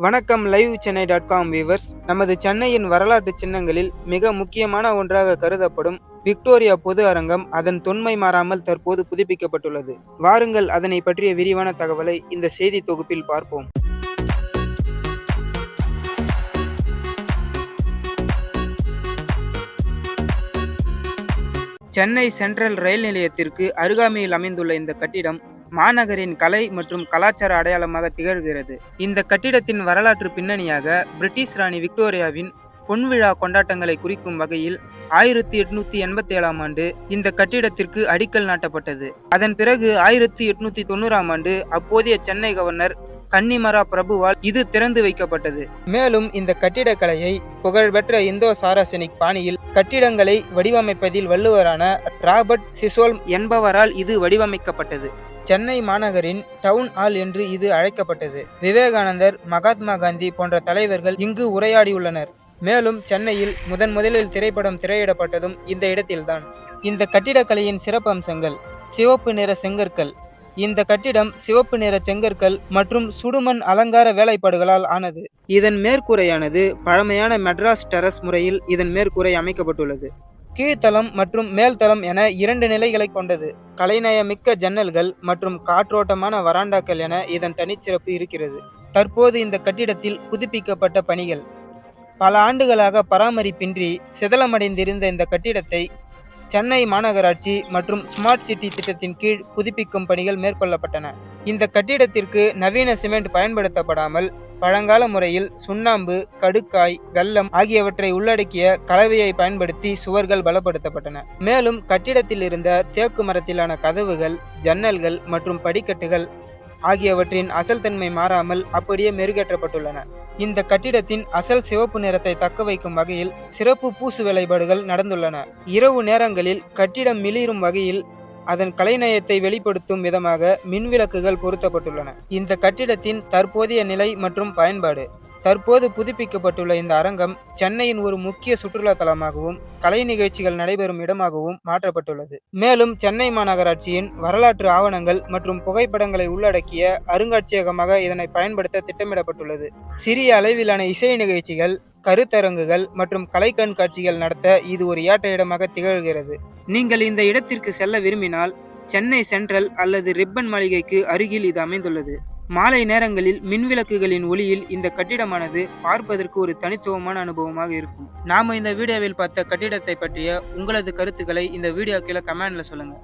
வணக்கம் live சென்னை.com viewers. நமது சென்னையின் வரலாற்று சின்னங்களில் மிக முக்கியமான ஒன்றாக கருதப்படும் விக்டோரியா பொது அரங்கம் அதன் தொன்மை மாறாமல் தற்போது புதுப்பிக்கப்பட்டுள்ளது. வாருங்கள் அதனை பற்றிய விரிவான தகவலை இந்த செய்தி தொகுப்பில் பார்ப்போம். சென்னை சென்ட்ரல் ரயில் நிலையத்திற்கு அருகாமையில் அமைந்துள்ள இந்த கட்டிடம் மாநகரின் கலை மற்றும் கலாச்சார அடையாளமாக திகழ்கிறது. இந்த கட்டிடத்தின் வரலாற்று பின்னணியாக பிரிட்டிஷ் ராணி விக்டோரியாவின் பொன்விழா கொண்டாட்டங்களை குறிக்கும் வகையில் 1887ஆம் ஆண்டு இந்த கட்டிடத்திற்கு அடிக்கல் நாட்டப்பட்டது. அதன் பிறகு 1890ஆம் ஆண்டு அப்போதைய சென்னை கவர்னர் கன்னிமரா பிரபுவால் இது திறந்து வைக்கப்பட்டது. மேலும் இந்த கட்டிடக்கலையை புகழ்பெற்ற இந்தோ சாரசனிக் பாணியில் கட்டிடங்களை வடிவமைப்பதில் வல்லுவரான ராபர்ட் சிசோல்ம் என்பவரால் இது வடிவமைக்கப்பட்டது. சென்னை மாநகரின் டவுன் ஹால் என்று இது அழைக்கப்பட்டது. விவேகானந்தர், மகாத்மா காந்தி போன்ற தலைவர்கள் இங்கு உரையாடியுள்ளனர். மேலும் சென்னையில் முதலில் திரைப்படம் திரையிடப்பட்டதும் இந்த இடத்தில்தான். இந்த கட்டிடக்கலையின் சிறப்பம்சங்கள்: சிவப்பு நிற செங்கற்கள். இந்த கட்டிடம் சிவப்பு நிற செங்கற்கள் மற்றும் சுடுமண் அலங்கார வேலைப்பாடுகளால் ஆனது. இதன் மேற்கூரையானது பழமையான மெட்ராஸ் டெரஸ் முறையில் இதன் மேற்கூரை அமைக்கப்பட்டுள்ளது. கீழ்த்தளம் மற்றும் மேல்தளம் என 2 நிலைகளை கொண்டது. கலைநயமிக்க ஜன்னல்கள் மற்றும் காற்றோட்டமான வராண்டாக்கள் என இதன் தனிச்சிறப்பு இருக்கிறது. தற்போது இந்த கட்டிடத்தில் புதுப்பிக்கப்பட்ட பணிகள்: பல ஆண்டுகளாக பராமரிப்பின்றி சிதலமடைந்திருந்த இந்த கட்டிடத்தை சென்னை மாநகராட்சி மற்றும் ஸ்மார்ட் சிட்டி திட்டத்தின் கீழ் புதுப்பிக்கும் பணிகள் மேற்கொள்ளப்பட்டன. இந்த கட்டிடத்திற்கு நவீன சிமெண்ட் பயன்படுத்தப்படாமல் பழங்கால முறையில் சுண்ணாம்பு, கடுக்காய், வெல்லம் ஆகியவற்றை உள்ளடக்கிய கலவையை பயன்படுத்தி சுவர்கள் பலப்படுத்தப்பட்டன. மேலும் கட்டிடத்தில் இருந்த தேக்கு மரத்திலான கதவுகள், ஜன்னல்கள் மற்றும் படிக்கட்டுகள் ஆகியவற்றின் அசல் தன்மை மாறாமல் அப்படியே மெருகேற்றப்பட்டுள்ளன. இந்த கட்டிடத்தின் அசல் சிவப்பு நிறத்தை தக்க வைக்கும் வகையில் சிறப்பு பூசு வேலைப்பாடுகள் நடந்துள்ளன. இரவு நேரங்களில் கட்டிடம் மிளிரும் வகையில் அதன் கலைநயத்தை வெளிப்படுத்தும் விதமாக மின்விளக்குகள் பொருத்தப்பட்டுள்ளன. இந்த கட்டிடத்தின் தற்போதைய நிலை மற்றும் பயன்பாடு: தற்போது புதுப்பிக்கப்பட்டுள்ள இந்த அரங்கம் சென்னையின் ஒரு முக்கிய சுற்றுலா தலமாகவும் கலை நிகழ்ச்சிகள் நடைபெறும் இடமாகவும் மாற்றப்பட்டுள்ளது. மேலும் சென்னை மாநகராட்சியின் வரலாற்று ஆவணங்கள் மற்றும் புகைப்படங்களை உள்ளடக்கிய அருங்காட்சியகமாக இதனை பயன்படுத்த திட்டமிடப்பட்டுள்ளது. சிறிய அளவிலான இசை நிகழ்ச்சிகள், கருத்தரங்குகள் மற்றும் கலை கண்காட்சிகள் நடத்த இது ஒரு ஏற்ற இடமாக திகழ்கிறது. நீங்கள் இந்த இடத்திற்கு செல்ல விரும்பினால் சென்னை சென்ட்ரல் அல்லது ரிப்பன் மாளிகைக்கு அருகில் இது அமைந்துள்ளது. மாலை நேரங்களில் மின்விளக்குகளின் ஒளியில் இந்த கட்டிடமானது பார்ப்பதற்கு ஒரு தனித்துவமான அனுபவமாக இருக்கும். நாம இந்த வீடியோவில் பார்த்த கட்டிடத்தை பற்றிய உங்களது கருத்துக்களை இந்த வீடியோ கீழே கமெண்ட்ல சொல்லுங்க.